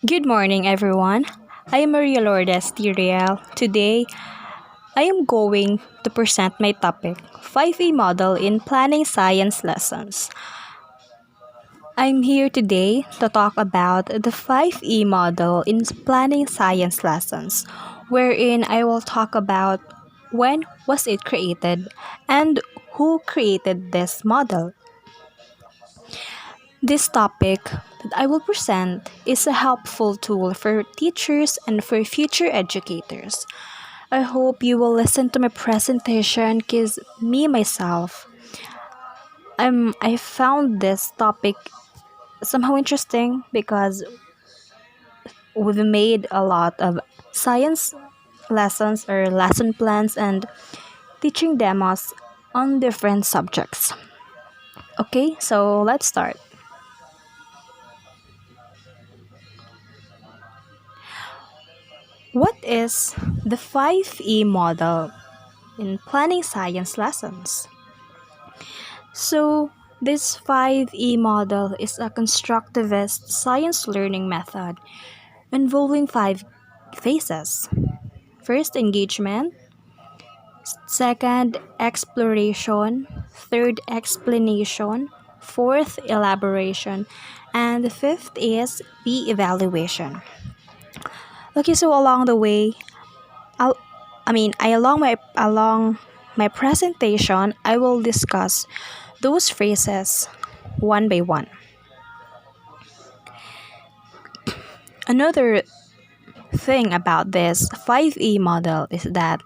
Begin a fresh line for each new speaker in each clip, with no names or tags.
Good morning, everyone. I am Lourdes Riel. Today, I am going to present my topic, 5E model in planning science lessons. I'm here today to talk about the 5E model in planning science lessons, wherein I will talk about when was it created and who created this model. This topic that I will present is a helpful tool for teachers and for future educators. I hope you will listen to my presentation because me myself I found this topic somehow interesting because we've made a lot of science lessons or lesson plans and teaching demos on different subjects. Okay, so let's start. What is the 5E model in planning science lessons? So, this 5E model is a constructivist science learning method involving five phases. First, engagement. Second, exploration. Third, explanation. Fourth, elaboration. And the fifth is the evaluation. Okay, so along the way, I'll, along my presentation, I will discuss those phrases one by one. Another thing about this 5E model is that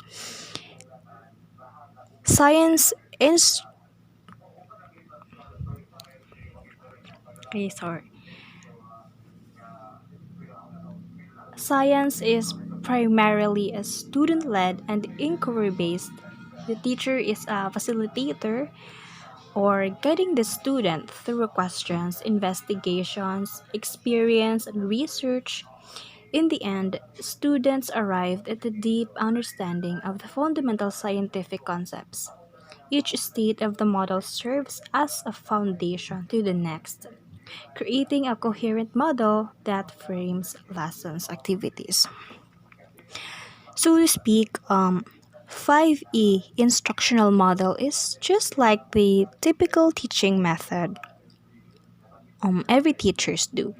science is okay, sorry. Science is primarily a student-led and inquiry-based. The teacher is a facilitator or guiding the student through questions, investigations, experience, and research. In the end, students arrived at a deep understanding of the fundamental scientific concepts. Each state of the model serves as a foundation to the next, creating a coherent model that frames lessons activities. So to speak, 5E instructional model is just like the typical teaching method every teachers do.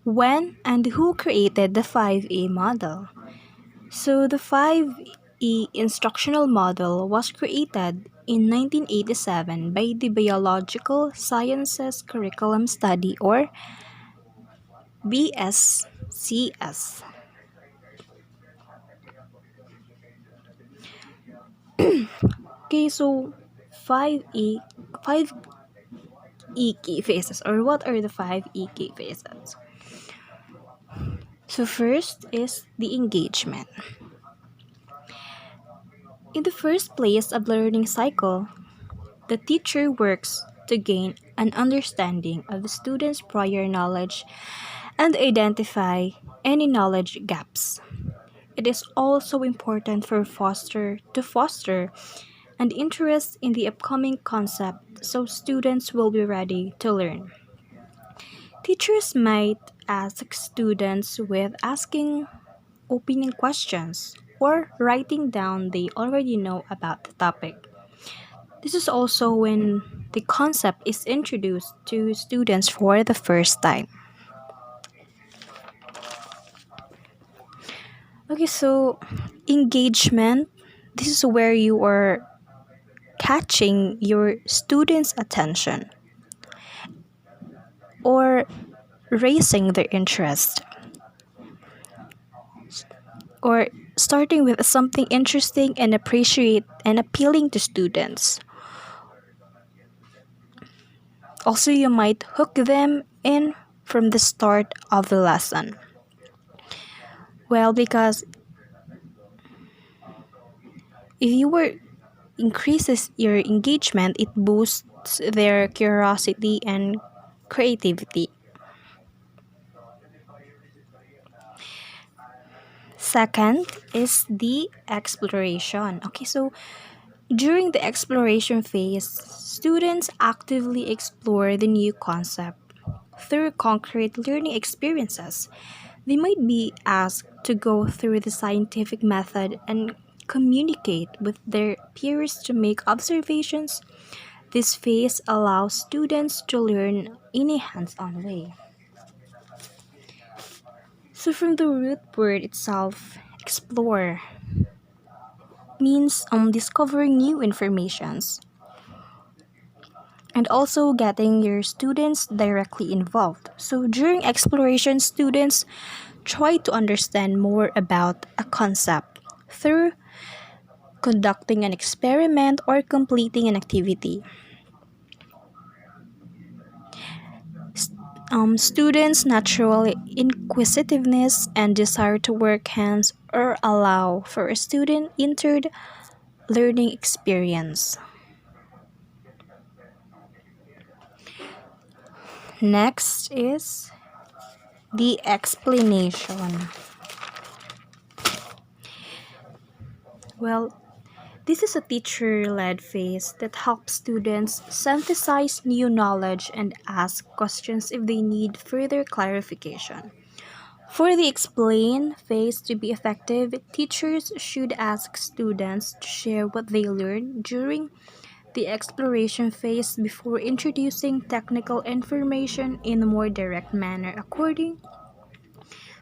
When and who created the 5E model? So the 5E instructional model was created in 1987 by the Biological Sciences Curriculum Study or BSCS. Okay, so 5E 5E key phases, or what are the 5E key phases? So first is the engagement. In the first place of learning cycle, the teacher works to gain an understanding of the student's prior knowledge and identify any knowledge gaps. It is also important to foster an interest in the upcoming concept so students will be ready to learn. Teachers might ask students with asking opening questions or writing down they already know about the topic. This is also when the concept is introduced to students for the first time. Okay, so engagement, this is where you are catching your students' attention or raising their interest or starting with something interesting and appreciate and appealing to students. Also, you might hook them in from the start of the lesson. Well, because if you were increases your engagement, it boosts their curiosity and creativity. Second is the exploration. Okay, so During the exploration phase, students actively explore the new concept through concrete learning experiences. They might be asked to go through the scientific method and communicate with their peers to make observations. This phase allows students to learn in a hands on way. So, from the root word itself, explore means discovering new informations and also getting your students directly involved. So, during exploration, students try to understand more about a concept through conducting an experiment or completing an activity. Students' natural inquisitiveness and desire to work hands or allow for a student entered learning experience. Next is the explanation. Well, this is a teacher led phase that helps students synthesize new knowledge and ask questions if they need further clarification. For the explain phase to be effective, teachers should ask students to share what they learned during the exploration phase before introducing technical information in a more direct manner according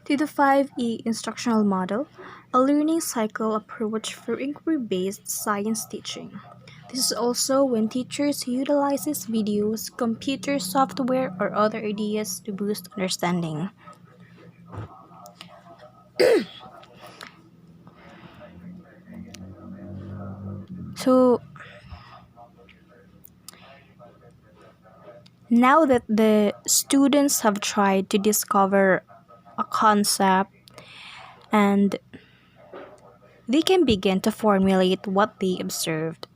to the 5E instructional model, a learning cycle approach for inquiry-based science teaching. This is also when teachers utilizes videos, computer software, or other ideas to boost understanding. So now that the students have tried to discover a concept and they can begin to formulate what they observed.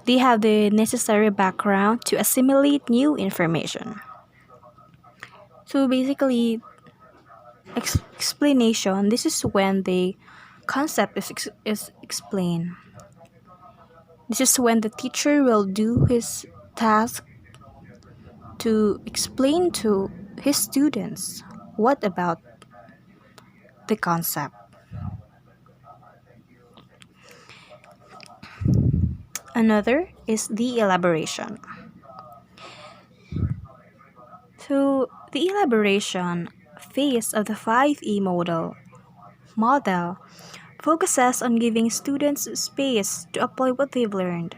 They have the necessary background to assimilate new information. So basically, explanation, this is when the concept is explained. This is when the teacher will do his task to explain to his students what about the concept. Another is the elaboration. So the elaboration phase of the 5E model focuses on giving students space to apply what they've learned.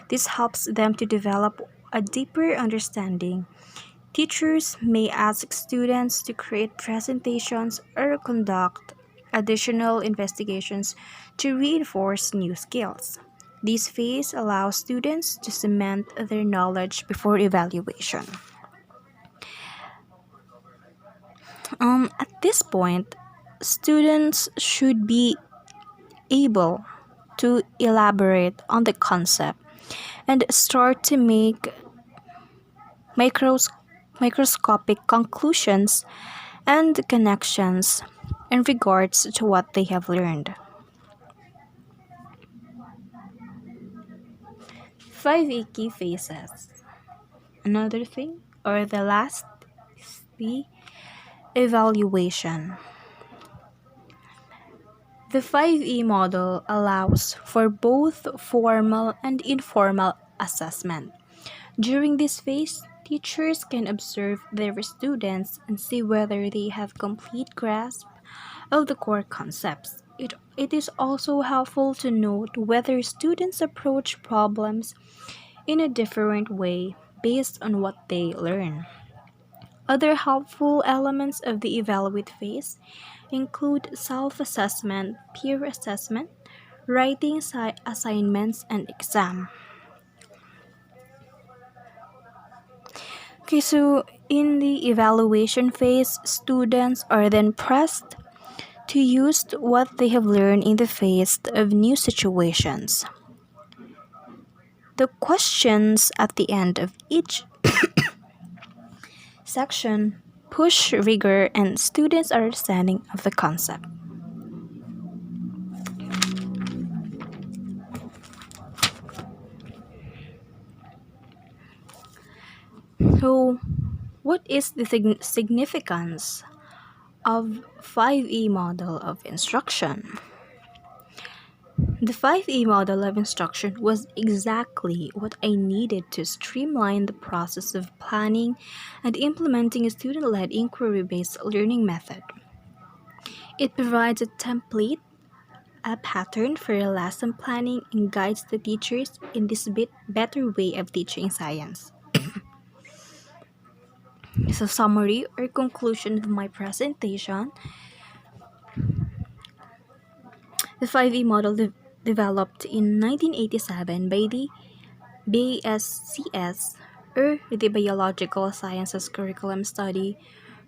This helps them to develop a deeper understanding. Teachers may ask students to create presentations or conduct additional investigations to reinforce new skills. This phase allows students to cement their knowledge before evaluation. At this point, students should be able to elaborate on the concept and start to make micros- microscopic conclusions and connections in regards to what they have learned. 5 key phases. Another thing, or the last, is the evaluation. The 5E model allows for both formal and informal assessment. During this phase, teachers can observe their students and see whether they have complete grasp of the core concepts. It is also helpful to note whether students approach problems in a different way based on what they learn. Other helpful elements of the evaluate phase include self-assessment, peer assessment, writing assignments, and exam. Okay, so in the evaluation phase, students are then pressed to use what they have learned in the face of new situations. The questions at the end of each section push rigor and students' understanding of the concept. So, what is the significance of 5E model of instruction? The 5E model of instruction was exactly what I needed to streamline the process of planning and implementing a student-led inquiry-based learning method. It provides a template, a pattern for lesson planning, and guides the teachers in this better way of teaching science. So, summary or conclusion of my presentation: the 5E model developed in 1987 by the BSCS, or the Biological Sciences Curriculum Study,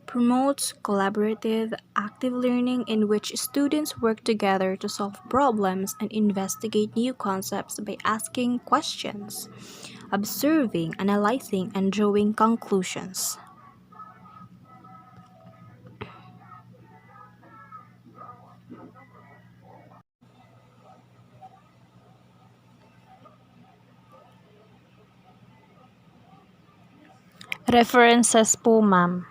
promotes collaborative, active learning in which students work together to solve problems and investigate new concepts by asking questions, observing, analyzing, and drawing conclusions.
References po, ma'am.